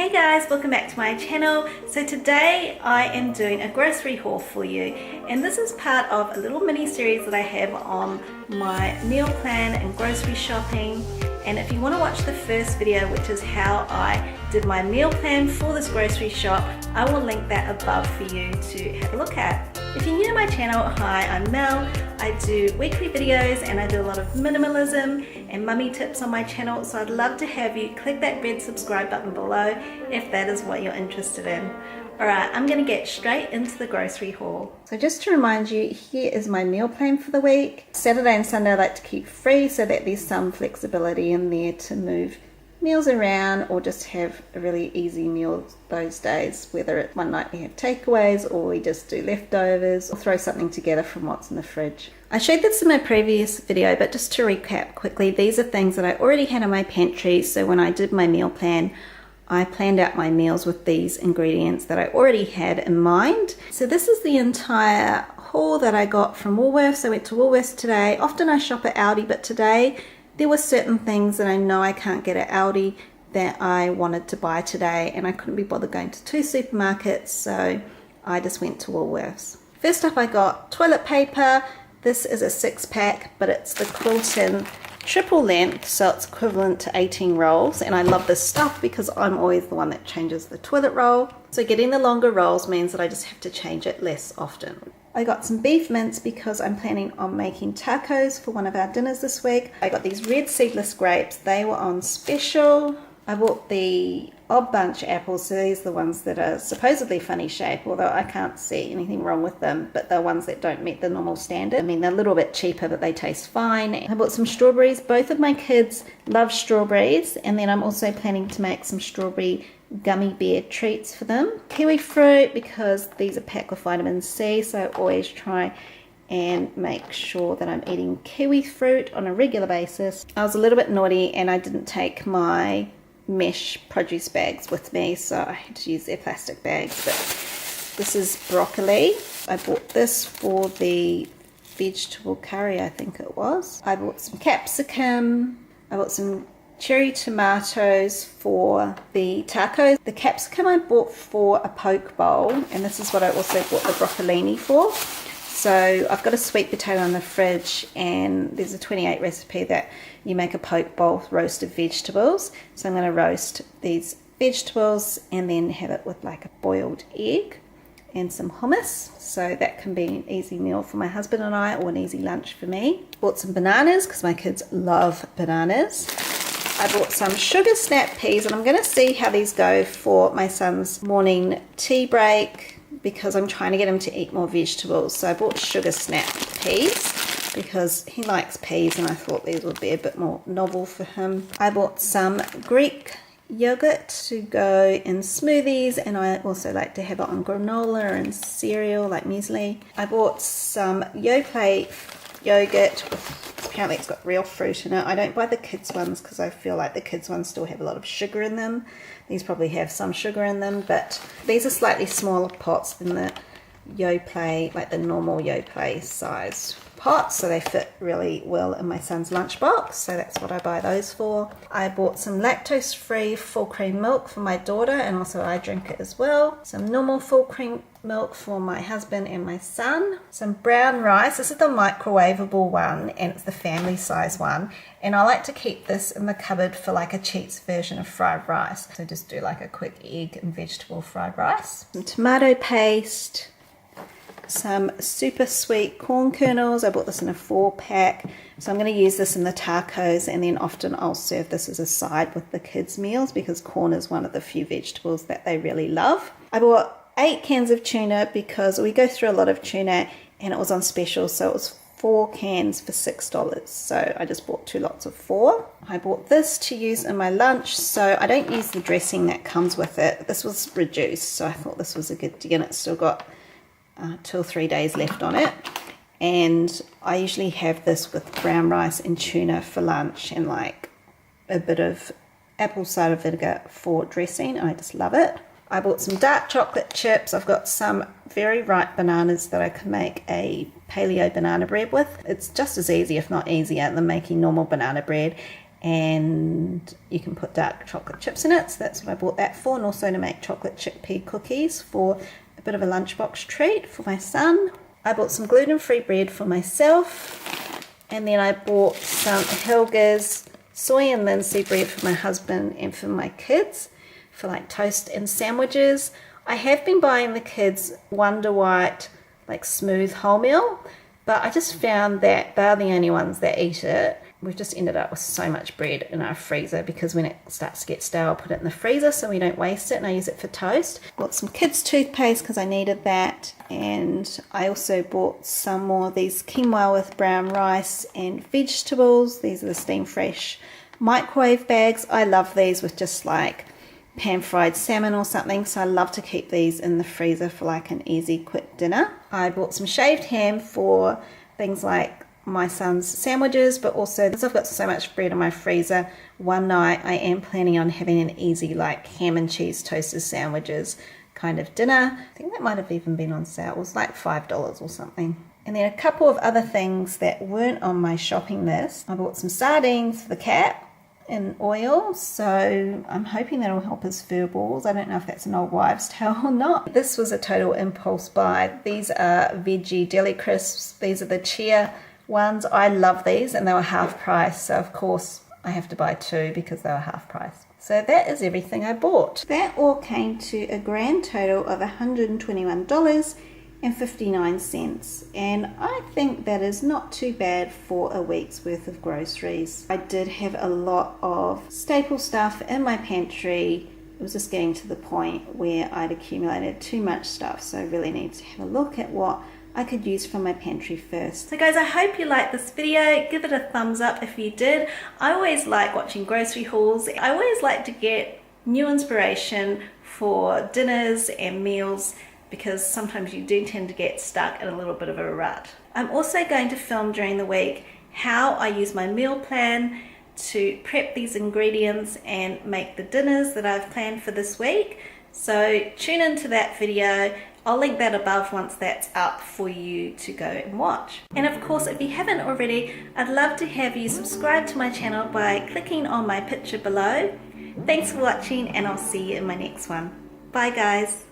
Hey guys, welcome back to my channel. So today I am doing a grocery haul for you, and this is part of a little mini series that I have on my meal plan and grocery shopping. And if you want to watch the first video, which is how I did my meal plan for this grocery shop, I will link that above for you to have a look at. If you're new to my channel, hi, I'm Mel. I do weekly videos and I do a lot of minimalism and mummy tips on my channel, so I'd love to have you click that red subscribe button below if that is what you're interested in. Alright, I'm going to get straight into the grocery haul. So just to remind you, here is my meal plan for the week. Saturday and Sunday I like to keep free so that there's some flexibility in there to move meals around or just have a really easy meal those days, whether it's one night we have takeaways or we just do leftovers or throw something together from what's in the fridge. I showed this in my previous video, but just to recap quickly, these are things that I already had in my pantry. So when I did my meal plan, I planned out my meals with these ingredients that I already had in mind. So this is the entire haul that I got from Woolworths. I went to Woolworths today. Often I shop at Aldi, but today there were certain things that I know I can't get at Aldi that I wanted to buy today, and I couldn't be bothered going to two supermarkets, so I just went to Woolworths. First up I got toilet paper. This is a 6-pack, but it's the Quilton triple length, so it's equivalent to 18 rolls, and I love this stuff because I'm always the one that changes the toilet roll. So getting the longer rolls means that I just have to change it less often. I got some beef mince because I'm planning on making tacos for one of our dinners this week. I got these red seedless grapes. They were on special. I bought the odd bunch apples, so these are the ones that are supposedly funny shape, although I can't see anything wrong with them, but they're ones that don't meet the normal standard. I mean, they're a little bit cheaper, but they taste fine. I bought some strawberries. Both of my kids love strawberries, and then I'm also planning to make some strawberry gummy bear treats for them. Kiwi fruit, because these are packed with vitamin C, so I always try and make sure that I'm eating kiwi fruit on a regular basis. I was a little bit naughty and I didn't take my mesh produce bags with me, so I had to use their plastic bags. But this is broccoli. I bought this for the vegetable curry, I think it was. I bought some capsicum. I bought some cherry tomatoes for the tacos. The capsicum I bought for a poke bowl, and this is what I also bought the broccolini for. So I've got a sweet potato in the fridge, and there's a 28 recipe that you make a poke bowl with roasted vegetables. So I'm going to roast these vegetables and then have it with like a boiled egg and some hummus. So that can be an easy meal for my husband and I, or an easy lunch for me. Bought some bananas because my kids love bananas. I bought some sugar snap peas, and I'm going to see how these go for my son's morning tea break because I'm trying to get him to eat more vegetables. So I bought sugar snap peas because he likes peas, and I thought these would be a bit more novel for him. I bought some Greek yogurt to go in smoothies, and I also like to have it on granola and cereal like muesli. I bought some Yoplait yogurt. Apparently it's got real fruit in it. I don't buy the kids ones because I feel like the kids ones still have a lot of sugar in them. These probably have some sugar in them, but these are slightly smaller pots than the Yoplait, like the normal Yoplait size pots, so they fit really well in my son's lunchbox, so that's what I buy those for. I bought some lactose-free full cream milk for my daughter, and also I drink it as well. Some normal full cream milk for my husband and my son. Some brown rice. This is the microwavable one, and it's the family size one, and I like to keep this in the cupboard for like a cheats version of fried rice. So just do like a quick egg and vegetable fried rice. Some tomato paste. Some super sweet corn kernels. I bought this in a 4-pack, so I'm going to use this in the tacos, and then often I'll serve this as a side with the kids' meals because corn is one of the few vegetables that they really love. I bought 8 cans of tuna because we go through a lot of tuna, and it was on special, so it was 4 cans for $6, so I just bought 2 lots of 4. I bought this to use in my lunch, so I don't use the dressing that comes with it. This was reduced, so I thought this was a good deal. It's still got 2 or 3 days left on it, and I usually have this with brown rice and tuna for lunch, and like a bit of apple cider vinegar for dressing. I just love it. I bought some dark chocolate chips. I've got some very ripe bananas that I can make a paleo banana bread with. It's just as easy, if not easier, than making normal banana bread, and you can put dark chocolate chips in it, so that's what I bought that for, and also to make chocolate chickpea cookies for a bit of a lunchbox treat for my son. I bought some gluten-free bread for myself, and then I bought some Helga's soy and linseed bread for my husband and for my kids for like toast and sandwiches. I have been buying the kids Wonder White like smooth wholemeal, but I just found that they're the only ones that eat it. We've just ended up with so much bread in our freezer because when it starts to get stale, I put it in the freezer so we don't waste it, and I use it for toast. Bought some kids toothpaste because I needed that, and I also bought some more of these quinoa with brown rice and vegetables. These are the Steam Fresh microwave bags. I love these with just like pan-fried salmon or something, so I love to keep these in the freezer for like an easy quick dinner. I bought some shaved ham for things like my son's sandwiches, but also because I've got so much bread in my freezer, one night I am planning on having an easy like ham and cheese toasted sandwiches kind of dinner. I think that might have even been on sale. It was like $5 or something. And then a couple of other things that weren't on my shopping list. I bought some sardines for the cat in oil, so I'm hoping that'll help his fur balls. I don't know if that's an old wives' tale or not. This was a total impulse buy. These are veggie deli crisps. These are the chia ones. I love these, and they were half price, so of course I have to buy two because they were half price. So that is everything I bought. That all came to a grand total of $121.59, and I think that is not too bad for a week's worth of groceries. I did have a lot of staple stuff in my pantry. It was just getting to the point where I'd accumulated too much stuff, so I really need to have a look at what I could use from my pantry first. So guys, I hope you liked this video. Give it a thumbs up if you did. I always like watching grocery hauls. I always like to get new inspiration for dinners and meals because sometimes you do tend to get stuck in a little bit of a rut. I'm also going to film during the week how I use my meal plan to prep these ingredients and make the dinners that I've planned for this week. So tune into that video. I'll link that above once that's up for you to go and watch. And of course, if you haven't already, I'd love to have you subscribe to my channel by clicking on my picture below. Thanks for watching, and I'll see you in my next one. Bye guys.